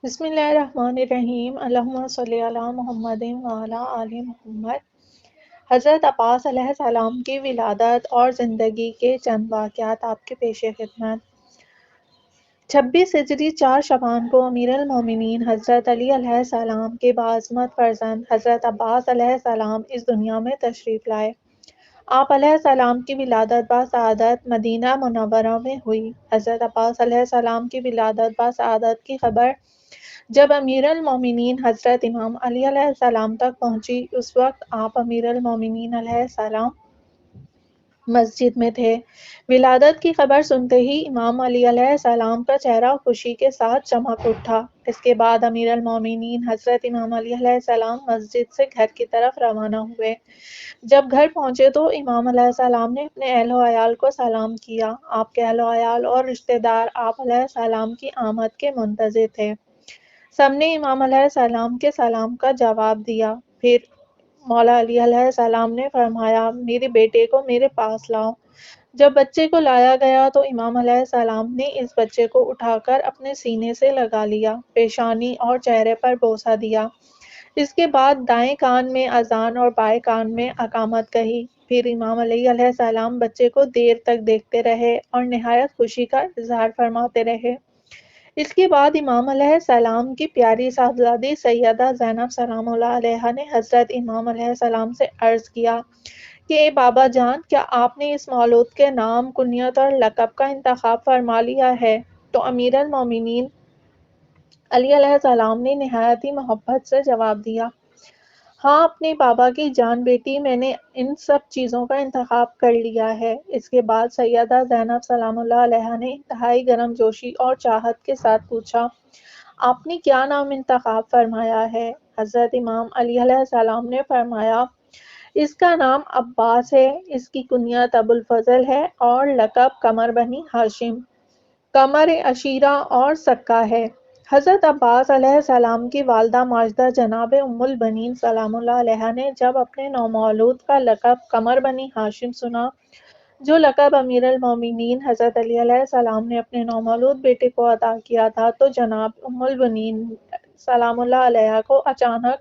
بسم اللہ الرحمن الرحیم، اللہم صلی علی محمد وعلی آل محمد۔ حضرت عباس علیہ السلام کی ولادت اور زندگی کے چند واقعات آپ کے پیش خدمت۔ 26 ہجری 4 شعبان کو امیر المومنین حضرت علی علیہ السلام کے باعظمت فرزند حضرت عباس علیہ السلام اس دنیا میں تشریف لائے۔ آپ علیہ السلام کی ولادت بسعادت مدینہ منورہ میں ہوئی۔ حضرت عباس علیہ السلام کی ولادت بسعادت کی خبر جب امیر المومنین حضرت امام علی علیہ السلام تک پہنچی، اس وقت آپ امیر المومنین علیہ السلام مسجد میں تھے۔ ولادت کی خبر سنتے ہی امام علی علیہ السلام کا چہرہ خوشی کے ساتھ چمک اٹھا۔ اس کے بعد امیر المومنین حضرت امام علی علیہ السلام مسجد سے گھر کی طرف روانہ ہوئے۔ جب گھر پہنچے تو امام علیہ السلام نے اپنے اہل و عیال کو سلام کیا۔ آپ کے اہل و عیال اور رشتہ دار آپ علیہ السلام کی آمد کے منتظر تھے۔ سب نے امام علیہ السلام کے سلام کا جواب دیا۔ پھر مولا علی علیہ السلام نے فرمایا، میرے بیٹے کو میرے پاس لاؤ۔ جب بچے کو لایا گیا تو امام علیہ السلام نے اس بچے کو اٹھا کر اپنے سینے سے لگا لیا، پیشانی اور چہرے پر بوسہ دیا۔ اس کے بعد دائیں کان میں اذان اور بائیں کان میں اقامت کہی۔ پھر امام علی علیہ السلام بچے کو دیر تک دیکھتے رہے اور نہایت خوشی کا اظہار فرماتے رہے۔ اس کے بعد امام علیہ السلام کی پیاری صاحبزادی سیدہ زینب سلام اللہ علیہا نے حضرت امام علیہ السلام سے عرض کیا کہ اے بابا جان، کیا آپ نے اس مولود کے نام، کنیت اور لقب کا انتخاب فرما لیا ہے؟ تو امیر المومنین علی علیہ السلام نے نہایت ہی محبت سے جواب دیا، ہاں اپنے بابا کی جان بیٹی، میں نے ان سب چیزوں کا انتخاب کر لیا ہے۔ اس کے بعد سیدہ زینب سلام اللہ علیہا نے انتہائی گرم جوشی اور چاہت کے ساتھ پوچھا، آپ نے کیا نام انتخاب فرمایا ہے؟ حضرت امام علی علیہ السلام نے فرمایا، اس کا نام عباس ہے، اس کی کنیت ابو الفضل ہے اور لقب قمر بنی ہاشم، قمر عشیرہ اور سکہ ہے۔ حضرت عباس علیہ السلام کی والدہ ماجدہ جناب ام البنین سلام اللہ علیہا نے جب اپنے نومولود کا لقب قمر بنی ہاشم سنا، جو لقب امیر المومنین حضرت علی علیہ السلام نے اپنے نومولود بیٹے کو عطا کیا تھا، تو جناب ام البنین سلام اللہ علیہا کو اچانک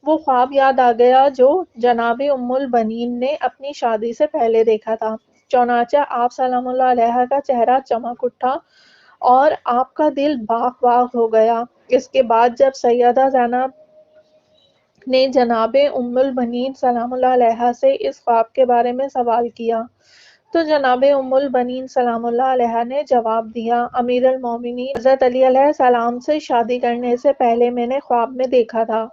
وہ خواب یاد آ گیا جو جناب ام البنین نے اپنی شادی سے پہلے دیکھا تھا۔ چنانچہ آپ سلام اللہ علیہا کا چہرہ چمک اٹھا اور آپ کا دل باغ باغ ہو گیا۔ اس کے بعد جب سیدہ زینب نے جناب ام البنین سلام اللہ علیہا سے اس خواب کے بارے میں سوال کیا تو جناب ام البنین سلام اللہ علیہا نے جواب دیا، امیر المومنین حضرت علی علیہ السلام سے شادی کرنے سے پہلے میں نے خواب میں دیکھا تھا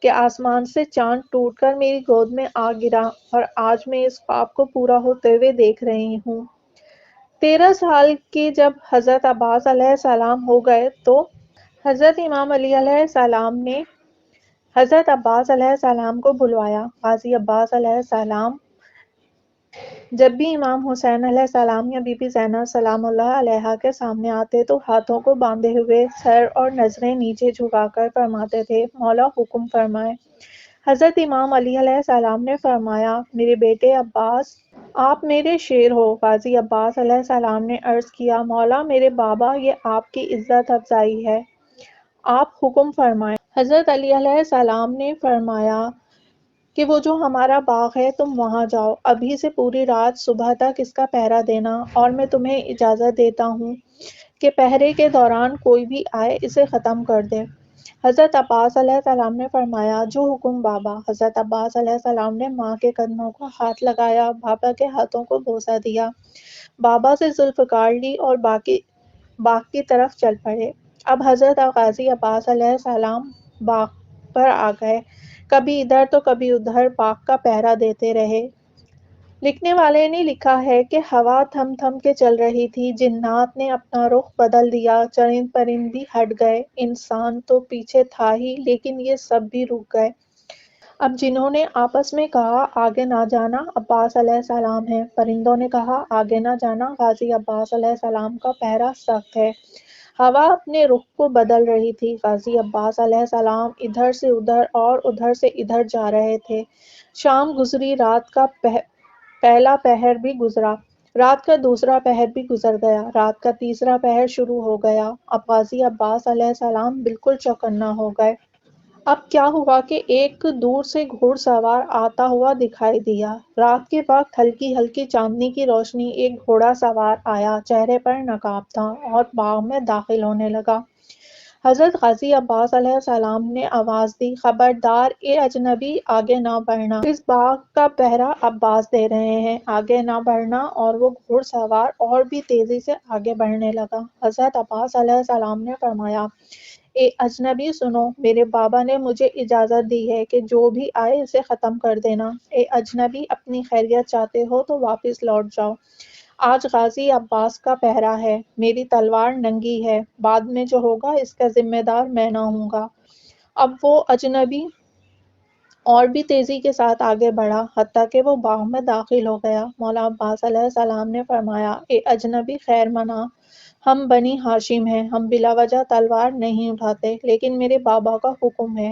کہ آسمان سے چاند ٹوٹ کر میری گود میں آ گرا، اور آج میں اس خواب کو پورا ہوتے ہوئے دیکھ رہی ہوں۔ 13 سال کے جب حضرت عباس علیہ السلام ہو گئے تو حضرت امام علی علیہ السلام نے حضرت عباس علیہ السلام کو بلوایا۔ غازی عباس علیہ السلام جب بھی امام حسین علیہ السلام یا بی بی زینب سلام اللہ علیہا کے سامنے آتے تو ہاتھوں کو باندھے ہوئے سر اور نظریں نیچے جھکا کر فرماتے تھے، مولا حکم فرمائے۔ حضرت امام علی علیہ السلام نے فرمایا، میرے بیٹے عباس، آپ میرے شیر ہو۔ غازی عباس علیہ السلام نے عرض کیا، مولا میرے بابا، یہ آپ کی عزت افزائی ہے، آپ حکم فرمائیں۔ حضرت علی علیہ السلام نے فرمایا کہ وہ جو ہمارا باغ ہے تم وہاں جاؤ، ابھی سے پوری رات صبح تک اس کا پہرا دینا، اور میں تمہیں اجازت دیتا ہوں کہ پہرے کے دوران کوئی بھی آئے اسے ختم کر دے۔ حضرت عباس علیہ السلام نے فرمایا، جو حکم بابا۔ حضرت عباس علیہ السلام نے ماں کے قدموں کو ہاتھ لگایا، بابا کے ہاتھوں کو بوسہ دیا، بابا سے زلف کاٹ لی اور باغ کی طرف چل پڑے۔ اب حضرت غازی عباس علیہ السلام باغ پر آ گئے، کبھی ادھر تو کبھی ادھر باغ کا پہرا دیتے رہے۔ لکھنے والے نے لکھا ہے کہ ہوا تھم تھم کے چل رہی تھی، جنات نے اپنا رخ بدل دیا، چرند پرند بھی ہٹ گئے، انسان تو پیچھے تھا ہی لیکن یہ سب بھی رک گئے۔ اب جنہوں نے آپس میں کہا آگے نہ جانا عباس علیہ السلام ہے، پرندوں نے کہا آگے نہ جانا غازی عباس علیہ السلام کا پہرا سخت ہے۔ ہوا اپنے رخ کو بدل رہی تھی، غازی عباس علیہ السلام ادھر سے ادھر اور ادھر سے ادھر جا رہے تھے۔ شام گزری، رات کا پہلا پہر بھی گزرا، رات کا دوسرا پہر بھی گزر گیا، رات کا تیسرا پہر شروع ہو گیا۔ اب غازی عباس علیہ السلام بالکل چوکنا ہو گئے۔ اب کیا ہوا کہ ایک دور سے گھوڑ سوار آتا ہوا دکھائی دیا۔ رات کے وقت ہلکی ہلکی چاندنی کی روشنی، ایک گھوڑا سوار آیا، چہرے پر نقاب تھا اور باغ میں داخل ہونے لگا۔ حضرت غازی عباس علیہ السلام نے آواز دی، خبردار اے اجنبی، آگے نہ بڑھنا، اس باغ کا پہرا عباس دے رہے ہیں، آگے نہ بڑھنا۔ اور وہ گھوڑ سوار اور بھی تیزی سے آگے بڑھنے لگا۔ حضرت عباس علیہ السلام نے فرمایا، اے اجنبی سنو، میرے بابا نے مجھے اجازت دی ہے کہ جو بھی آئے اسے ختم کر دینا۔ اے اجنبی، اپنی خیریت چاہتے ہو تو واپس لوٹ جاؤ۔ آج غازی عباس کا پہرا ہے، میری تلوار ننگی ہے، بعد میں جو ہوگا اس کا ذمہ دار میں نہ ہوں گا۔ اب وہ اجنبی اور بھی تیزی کے ساتھ آگے بڑھا، حتیٰ کہ وہ باغ میں داخل ہو گیا۔ مولا عباس علیہ السلام نے فرمایا، اے اجنبی، خیر منا، ہم بنی ہاشم ہیں، ہم بلا وجہ تلوار نہیں اٹھاتے، لیکن میرے بابا کا حکم ہے،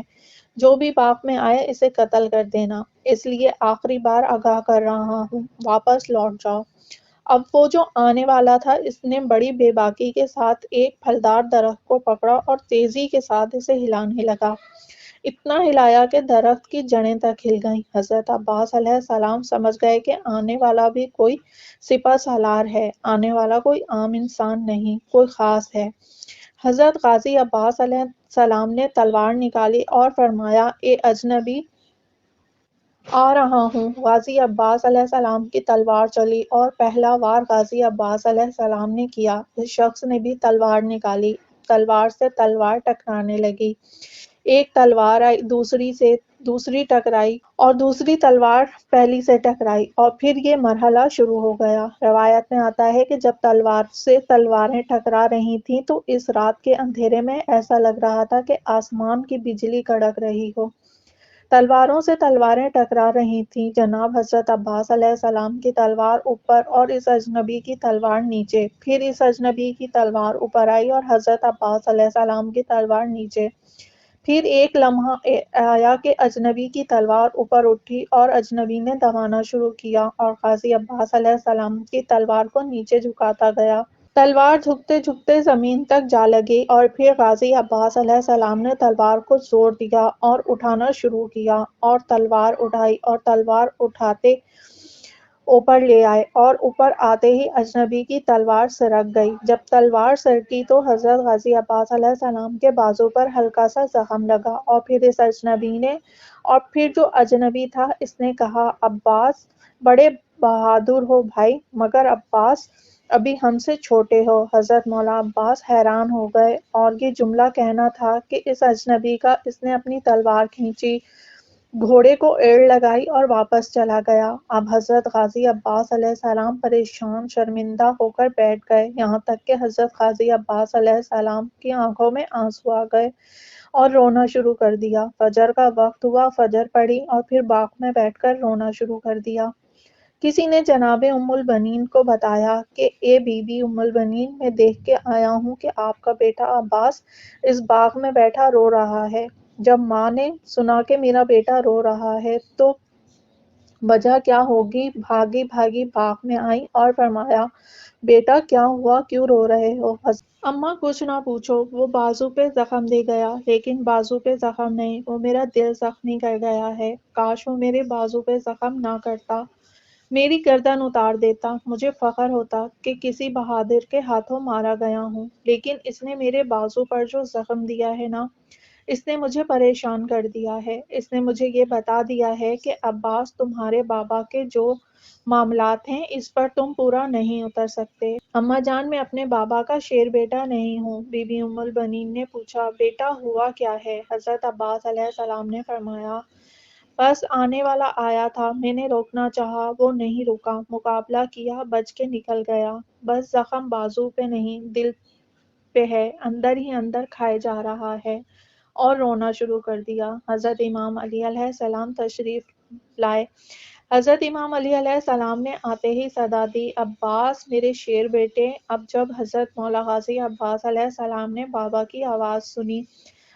جو بھی باغ میں آئے اسے قتل کر دینا، اس لیے آخری بار آگاہ کر رہا ہوں، واپس لوٹ جاؤ۔ اب وہ جو آنے والا تھا، اس نے بڑی بے باکی کے ساتھ ایک پھلدار درخت کو پکڑا اور تیزی کے ساتھ اسے ہلانے لگا۔ اتنا ہلایا کہ درخت کی جڑیں تک ہل گئیں۔ حضرت عباس علیہ السلام سمجھ گئے کہ آنے والا بھی کوئی سپہ سالار ہے، آنے والا کوئی عام انسان نہیں، کوئی خاص ہے۔ حضرت غازی عباس علیہ السلام نے تلوار نکالی اور فرمایا، اے اجنبی، آ رہا ہوں۔ غازی عباس علیہ السلام کی تلوار چلی اور پہلا وار غازی عباس علیہ السلام نے کیا۔ اس شخص نے بھی تلوار نکالی، تلوار سے تلوار ٹکرانے لگی، ایک تلوار آئی، دوسری ٹکرائی اور دوسری تلوار پہلی سے ٹکرائی، اور پھر یہ مرحلہ شروع ہو گیا۔ روایت میں آتا ہے کہ جب تلوار سے تلواریں ٹکرا رہی تھیں تو اس رات کے اندھیرے میں ایسا لگ رہا تھا کہ آسمان کی بجلی کڑک رہی ہو۔ تلواروں سے تلواریں ٹکرا رہی تھیں، جناب حضرت عباس علیہ السلام کی تلوار اوپر اور اس اجنبی کی تلوار نیچے، پھر اس اجنبی کی تلوار اوپر آئی اور حضرت عباس علیہ السلام کی تلوار نیچے، پھر ایک لمحہ آیا کہ اجنبی کی تلوار اوپر اٹھی اور اجنبی نے دبانا شروع کیا اور غازی عباس علیہ السلام کی تلوار کو نیچے جھکاتا گیا۔ تلوار جھکتے جھکتے زمین تک جا لگی اور پھر غازی عباس علیہ السلام نے تلوار کو زور دیا اور اٹھانا شروع کیا اور تلوار اٹھائی اور تلوار اٹھاتے اوپر لے آئے اور اوپر آتے ہی اجنبی کی تلوار سرک گئی۔ جب تلوار سرکی تو حضرت غازی عباس علیہ السلام کے بازو پر ہلکا سا زخم لگا اور پھر اس اجنبی نے اور پھر جو اجنبی تھا اس نے کہا، عباس، بڑے بہادر ہو بھائی، مگر عباس ابھی ہم سے چھوٹے ہو۔ حضرت مولا عباس حیران ہو گئے اور یہ جملہ کہنا تھا کہ اس اجنبی کا، اس نے اپنی تلوار کھینچی، گھوڑے کو ایڑ لگائی اور واپس چلا گیا۔ اب حضرت غازی عباس علیہ السلام پریشان، شرمندہ ہو کر بیٹھ گئے، یہاں تک کہ حضرت غازی عباس علیہ السلام کی آنکھوں میں آنسو آ گئے اور رونا شروع کر دیا۔ فجر کا وقت ہوا، فجر پڑی اور پھر باغ میں بیٹھ کر رونا شروع کر دیا۔ کسی نے جناب ام البنین کو بتایا کہ اے بی بی ام البنین، میں دیکھ کے آیا ہوں کہ آپ کا بیٹا عباس اس باغ میں بیٹھا رو رہا ہے۔ جب ماں نے سنا کہ میرا بیٹا رو رہا ہے تو وجہ کیا ہوگی بھاگی بھاگی باغ میں آئی اور فرمایا، بیٹا کیا ہوا، کیوں رو رہے ہو؟ اماں کچھ نہ پوچھو، وہ بازو پہ زخم دے گیا، لیکن بازو پہ زخم نہیں، وہ میرا دل زخمی کر گیا ہے، کاش وہ میرے بازو پہ زخم نہ کرتا، میری گردن اتار دیتا، مجھے فخر ہوتا کہ کسی بہادر کے ہاتھوں مارا گیا ہوں، لیکن اس نے میرے بازو پر جو زخم دیا ہے نا، اس نے مجھے پریشان کر دیا ہے، اس نے مجھے یہ بتا دیا ہے کہ عباس، تمہارے بابا کے جو معاملات ہیں اس پر تم پورا نہیں اتر سکتے۔ اماں جان، میں اپنے بابا کا شیر بیٹا نہیں ہوں۔ بی بی ام البنین نے پوچھا، بیٹا ہوا کیا ہے؟ حضرت عباس علیہ السلام نے فرمایا، بس آنے والا آیا تھا، میں نے روکنا چاہا، وہ نہیں رکا، مقابلہ کیا، بچ کے نکل گیا، بس زخم بازو پہ نہیں دل پہ ہے، اندر ہی اندر کھائے جا رہا ہے، اور رونا شروع کر دیا۔ حضرت امام علی علیہ السلام تشریف لائے۔ حضرت امام علی علیہ السلام نے آتے ہی صدا دی، عباس میرے شیر بیٹے۔ اب جب حضرت مولا غازی عباس علیہ السلام نے بابا کی آواز سنی،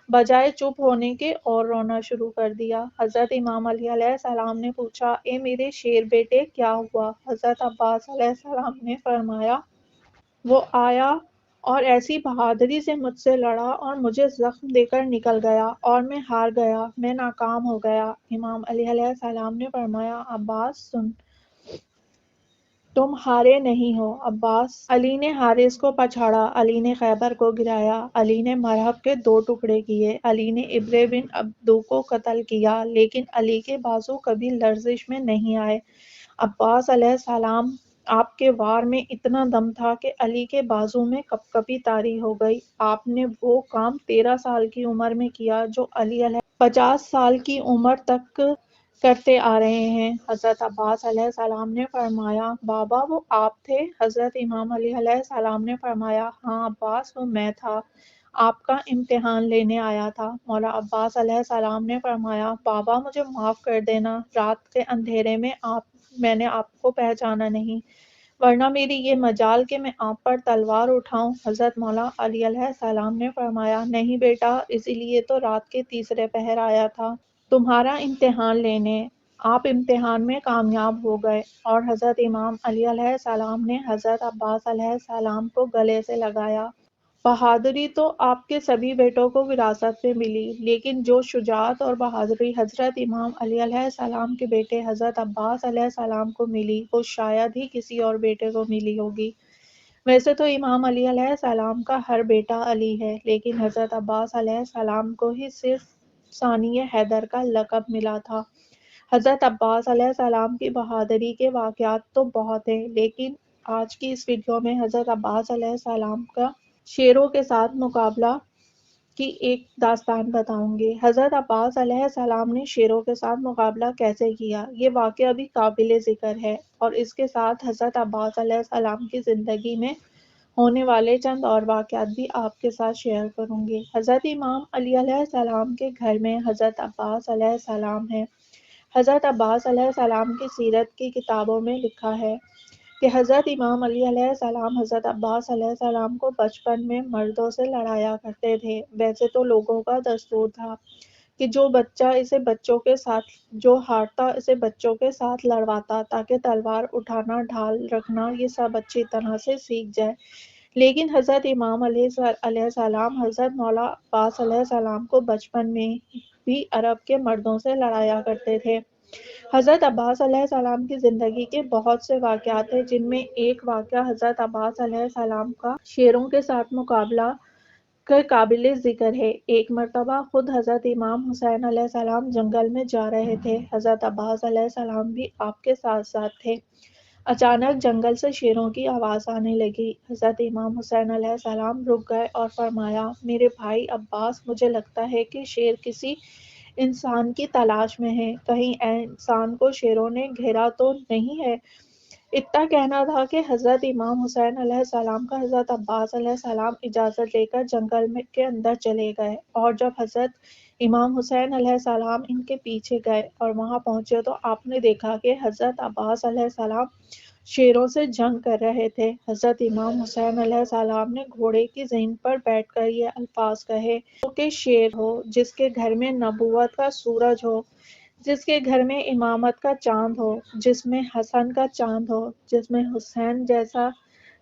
بجائے چپ ہونے کے اور رونا شروع کر دیا۔ حضرت امام علی علیہ السلام نے پوچھا، اے میرے شیر بیٹے کیا ہوا؟ حضرت عباس علیہ السلام نے فرمایا، وہ آیا اور ایسی بہادری سے مجھ سے لڑا اور مجھے زخم دے کر نکل گیا اور میں ہار گیا، میں ناکام ہو گیا۔ امام علی علیہ السلام نے فرمایا، عباس سن، تم ہارے نہیں ہو۔ عباس علی نے حارث کو پچھاڑا، علی نے خیبر کو گرایا، علی نے مرہب کے 2 ٹکڑے کیے، علی نے ابر بن عبدو کو قتل کیا، لیکن علی کے بازو کبھی لرزش میں نہیں آئے۔ عباس علیہ السلام آپ کے وار میں اتنا دم تھا کہ علی کے بازو میں کپکپی طاری ہو گئی۔ آپ نے وہ کام 13 سال کی عمر میں کیا جو علی علیہ 50 سال کی عمر تک کرتے آ رہے ہیں۔ حضرت عباس علیہ السلام نے فرمایا، بابا وہ آپ تھے؟ حضرت امام علی علیہ السلام نے فرمایا، ہاں عباس، وہ میں تھا، آپ کا امتحان لینے آیا تھا۔ مولا عباس علیہ السلام نے فرمایا، بابا مجھے معاف کر دینا، رات کے اندھیرے میں نے آپ کو پہچانا نہیں، ورنہ میری یہ مجال کہ میں آپ پر تلوار اٹھاؤں۔ حضرت مولا علی علیہ السلام نے فرمایا، نہیں بیٹا، اسی لیے تو رات کے تیسرے پہر آیا تھا تمہارا امتحان لینے، آپ امتحان میں کامیاب ہو گئے۔ اور حضرت امام علی علیہ السلام نے حضرت عباس علیہ السلام کو گلے سے لگایا۔ بہادری تو آپ کے سبھی بیٹوں کو وراثت میں ملی، لیکن جو شجاعت اور بہادری حضرت امام علی علیہ السلام کے بیٹے حضرت عباس علیہ السلام کو ملی، وہ شاید ہی کسی اور بیٹے کو ملی ہوگی۔ ویسے تو امام علی علیہ السلام کا ہر بیٹا علی ہے، لیکن حضرت عباس علیہ السلام کو ہی صرف ثانی حیدر کا لقب ملا تھا۔ حضرت عباس علیہ السلام کی بہادری کے واقعات تو بہت ہیں، لیکن آج کی اس ویڈیو میں حضرت عباس علیہ السلام کا شیروں کے ساتھ مقابلہ کی ایک داستان بتاؤں گی۔ حضرت عباس علیہ السلام نے شیروں کے ساتھ مقابلہ کیسے کیا، یہ واقعہ بھی قابل ذکر ہے، اور اس کے ساتھ حضرت عباس علیہ السلام کی زندگی میں ہونے والے چند اور واقعات بھی آپ کے ساتھ شیئر کروں گی۔ حضرت امام علی علیہ السلام کے گھر میں حضرت عباس علیہ السلام ہے۔ حضرت عباس علیہ السلام کی سیرت کی کتابوں میں لکھا ہے کہ حضرت امام علی علیہ السلام حضرت عباس علیہ السلام کو بچپن میں مردوں سے لڑایا کرتے تھے۔ ویسے تو لوگوں کا دستور تھا کہ جو ہارتا اسے بچوں کے ساتھ لڑواتا تاکہ تلوار اٹھانا، ڈھال رکھنا یہ سب اچھی طرح سے سیکھ جائے، لیکن حضرت امام علیہ السلام حضرت مولا عباس علیہ السلام کو بچپن میں بھی عرب کے مردوں سے لڑایا کرتے تھے۔ حضرت عباس علیہ السلام کی زندگی کے بہت سے واقعات ہیں، جن میں ایک واقعہ حضرت عباس علیہ السلام کا شیروں کے ساتھ مقابلہ کا قابل ذکر ہے۔ ایک مرتبہ خود حضرت امام حسین علیہ السلام جنگل میں جا رہے تھے، حضرت عباس علیہ السلام بھی آپ کے ساتھ ساتھ تھے۔ اچانک جنگل سے شیروں کی آواز آنے لگی۔ حضرت امام حسین علیہ السلام رک گئے اور فرمایا، میرے بھائی عباس، مجھے لگتا ہے کہ شیر کسی انسان کی تلاش میں ہے، کہیں انسان کو شیروں نے گھیرا تو نہیں ہے؟ اتنا کہنا تھا کہ حضرت امام حسین علیہ السلام کا حضرت عباس علیہ السلام اجازت لے کر جنگل کے اندر چلے گئے، اور جب حضرت امام حسین علیہ السلام ان کے پیچھے گئے اور وہاں پہنچے تو آپ نے دیکھا کہ حضرت عباس علیہ السلام شیروں سے جنگ کر رہے تھے۔ حضرت امام حسین علیہ السلام نے گھوڑے کی زین پر بیٹھ کر یہ الفاظ کہے، جو کہ شیر ہو، جس کے گھر میں نبوت کا سورج ہو، جس کے گھر میں امامت کا چاند ہو، جس میں حسن کا چاند ہو، جس میں حسین جیسا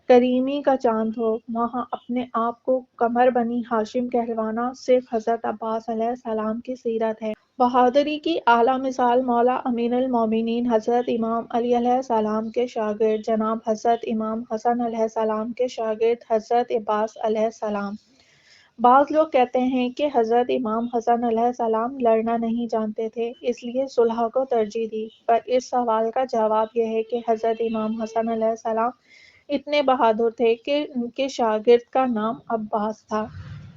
کریمی کا چاند ہو، وہاں اپنے آپ کو قمر بنی ہاشم کہلوانا صرف حضرت عباس علیہ السلام کی سیرت ہے۔ بہادری کی اعلیٰ مثال مولا امیر المومنین حضرت امام علی علیہ السلام کے شاگرد جناب حضرت امام حسن علیہ السلام کے شاگرد حضرت عباس علیہ السلام۔ بعض لوگ کہتے ہیں کہ حضرت امام حسن علیہ السلام لڑنا نہیں جانتے تھے، اس لیے صلح کو ترجیح دی، پر اس سوال کا جواب یہ ہے کہ حضرت امام حسن علیہ السلام اتنے بہادر تھے کہ ان کے شاگرد کا نام عباس تھا۔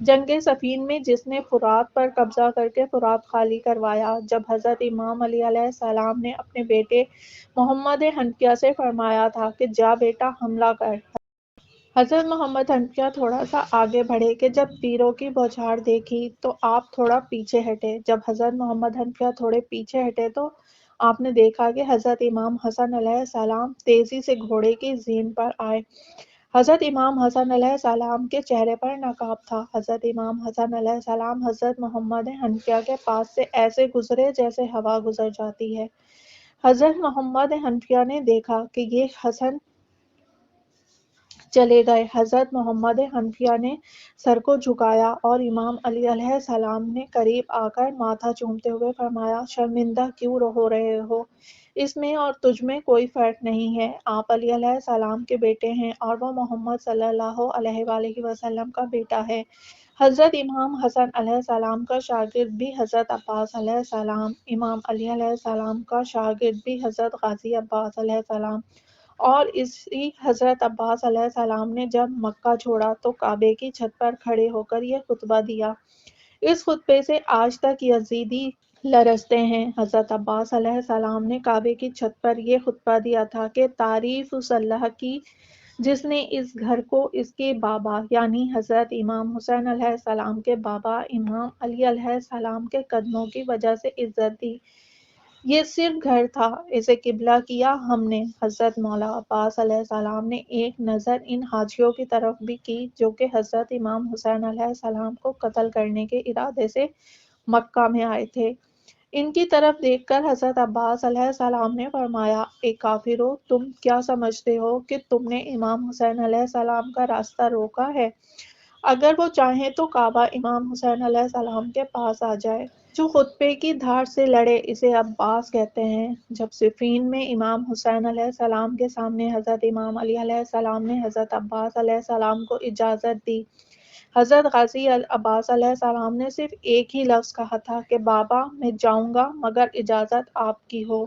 جنگ صفین میں جس نے فرات پر قبضہ کر کے فرات خالی کروایا، جب حضرت امام علی علیہ السلام نے اپنے بیٹے محمد حنفیہ سے فرمایا تھا کہ جا بیٹا حملہ کر، حضرت محمد حنفیہ تھوڑا سا آگے بڑھے کہ جب تیروں کی بوچھار دیکھی تو آپ تھوڑا پیچھے ہٹے، جب حضرت محمد حنفیہ تھوڑے پیچھے ہٹے تو آپ نے دیکھا کہ حضرت امام حسن علیہ السلام تیزی سے گھوڑے کی زین پر آئے۔ حضرت امام حسن علیہ السلام کے چہرے پر نقاب تھا۔ حضرت امام حسن علیہ السلام حضرت محمد حنفیہ کے پاس سے ایسے گزرے جیسے ہوا گزر جاتی ہے۔ حضرت محمد حنفیہ نے دیکھا کہ یہ حسن چلے گئے۔ حضرت محمد حنفیہ نے سر کو جھکایا اور امام علی علیہ السلام نے قریب آ کر ماتھا چومتے ہوئے فرمایا، شرمندہ کیوں ہو رہے ہو؟ اس میں اور تجھ میں کوئی فرق نہیں ہے۔ آپ علی علیہ السلام کے بیٹے ہیں اور وہ محمد صلی اللہ علیہ وآلہ وسلم کا بیٹا ہے۔ حضرت امام حسن علیہ السلام کا شاگرد بھی حضرت عباس علیہ السلام، امام علی علیہ السلام کا شاگرد بھی حضرت غازی عباس علیہ السلام، اور اسی حضرت عباس علیہ السلام نے جب مکہ چھوڑا تو کعبے کی چھت پر کھڑے ہو کر یہ خطبہ دیا۔ اس خطبے سے آج تک یزیدی لرزتے ہیں۔ حضرت عباس علیہ السلام نے کعبے کی چھت پر یہ خطبہ دیا تھا کہ تعریف اس اللہ کی جس نے اس گھر کو اس کے بابا یعنی حضرت امام حسین علیہ السلام کے بابا امام علی علیہ السلام کے قدموں کی وجہ سے عزت دی۔ یہ صرف گھر تھا، اسے قبلہ کیا ہم نے۔ حضرت مولا عباس علیہ السلام نے ایک نظر ان حاجیوں کی طرف بھی کی جو کہ حضرت امام حسین علیہ السلام کو قتل کرنے کے ارادے سے مکہ میں آئے تھے۔ ان کی طرف دیکھ کر حضرت عباس علیہ السلام نے فرمایا، اے کافرو، تم کیا سمجھتے ہو کہ تم نے امام حسین علیہ السلام کا راستہ روکا ہے؟ اگر وہ چاہیں تو کعبہ امام حسین علیہ السلام کے پاس آ جائے۔ جو خطبے کی دھار سے لڑے اسے عباس کہتے ہیں۔ جب صفین میں امام حسین علیہ السلام کے سامنے حضرت امام علی علیہ السلام نے حضرت عباس علیہ السلام کو اجازت دی، حضرت غازی عباس علیہ السلام نے صرف ایک ہی لفظ کہا تھا کہ بابا میں جاؤں گا مگر اجازت آپ کی ہو،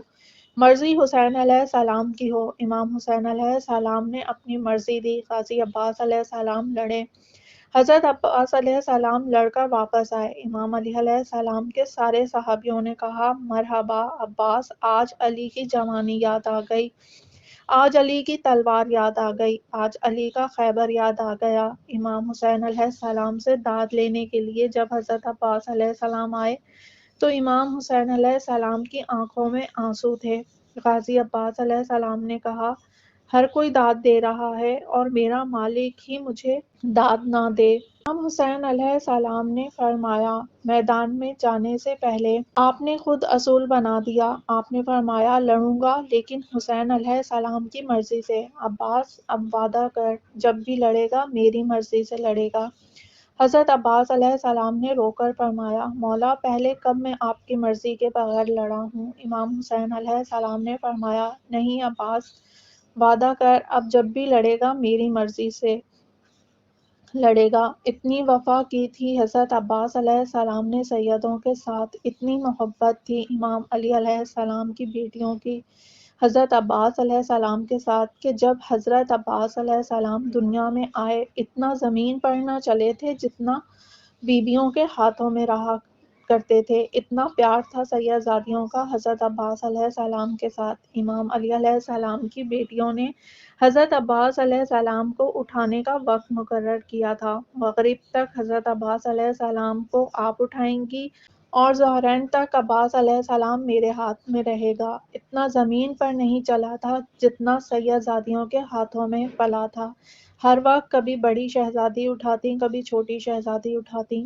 مرضی حسین علیہ السلام کی ہو۔ امام حسین علیہ السلام نے اپنی مرضی دی، غازی عباس علیہ السلام لڑے۔ حضرت عباس علیہ السلام لڑ کر واپس آئے۔ امام علی علیہ السلام کے سارے صحابیوں نے کہا، مرحبا عباس، آج علی کی جوانی یاد آ گئی، آج علی کی تلوار یاد آ گئی، آج علی کا خیبر یاد آ گیا۔ امام حسین علیہ السلام سے داد لینے کے لیے جب حضرت عباس علیہ السلام آئے تو امام حسین علیہ السلام کی آنکھوں میں آنسو تھے۔ غازی عباس علیہ السلام نے کہا، ہر کوئی داد دے رہا ہے اور میرا مالک ہی مجھے داد نہ دے۔ امام حسین علیہ السلام نے فرمایا، میدان میں جانے سے پہلے آپ نے خود اصول بنا دیا۔ آپ نے فرمایا، لڑوں گا لیکن حسین علیہ السلام کی مرضی سے۔ عباس، اب وعدہ کر، جب بھی لڑے گا میری مرضی سے لڑے گا۔ حضرت عباس علیہ السلام نے رو کر فرمایا، مولا، پہلے کب میں آپ کی مرضی کے بغیر لڑا ہوں؟ امام حسین علیہ السلام نے فرمایا، نہیں عباس، وعدہ کر، اب جب بھی لڑے گا میری مرضی سے لڑے گا۔ اتنی وفا کی تھی حضرت عباس علیہ السلام نے سیدوں کے ساتھ، اتنی محبت تھی امام علی علیہ السلام کی بیٹیوں کی حضرت عباس علیہ السلام کے ساتھ کہ جب حضرت عباس علیہ السلام دنیا میں آئے اتنا زمین پر نہ چلے تھے جتنا بیویوں کے ہاتھوں میں رہا کرتے تھے۔ اتنا پیار تھا سیدزادیوں کا حضرت عباس علیہ السلام کے ساتھ۔ امام علی علیہ السلام کی بیٹیوں نے حضرت عباس علیہ السلام کو اٹھانے کا وقت مقرر کیا تھا۔ مغرب تک حضرت عباس علیہ السلام کو آپ اٹھائیں گی اور ظہرین تک عباس علیہ السلام میرے ہاتھ میں رہے گا۔ اتنا زمین پر نہیں چلا تھا جتنا سیدزادیوں کے ہاتھوں میں پلا تھا۔ ہر وقت کبھی بڑی شہزادی اٹھاتی، کبھی چھوٹی شہزادی اٹھاتی۔